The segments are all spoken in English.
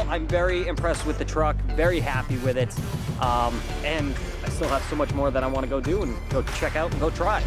overall, I'm very impressed with the truck, very happy with it, and I still have so much more that I want to go do and go check out and go try.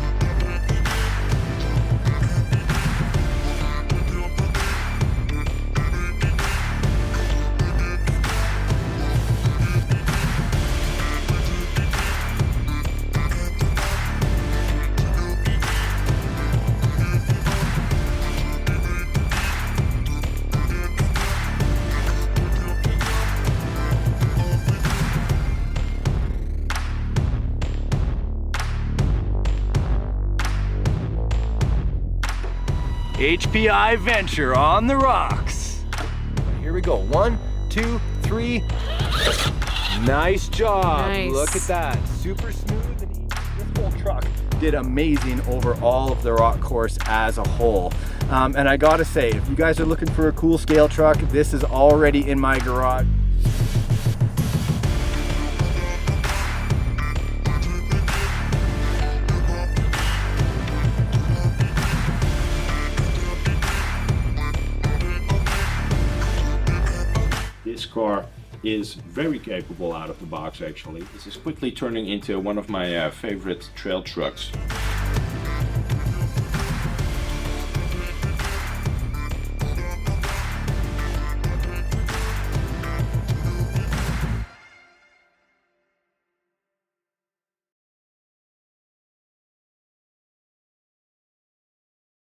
HPI venture on the rocks. Here we go. 1, 2, 3. Nice job. Nice. Look at that. Super smooth and easy. This whole truck did amazing over all of the rock course as a whole. And I gotta say, if you guys are looking for a cool scale truck, this is already in my garage. This car is very capable out of the box actually. This is quickly turning into one of my favorite trail trucks.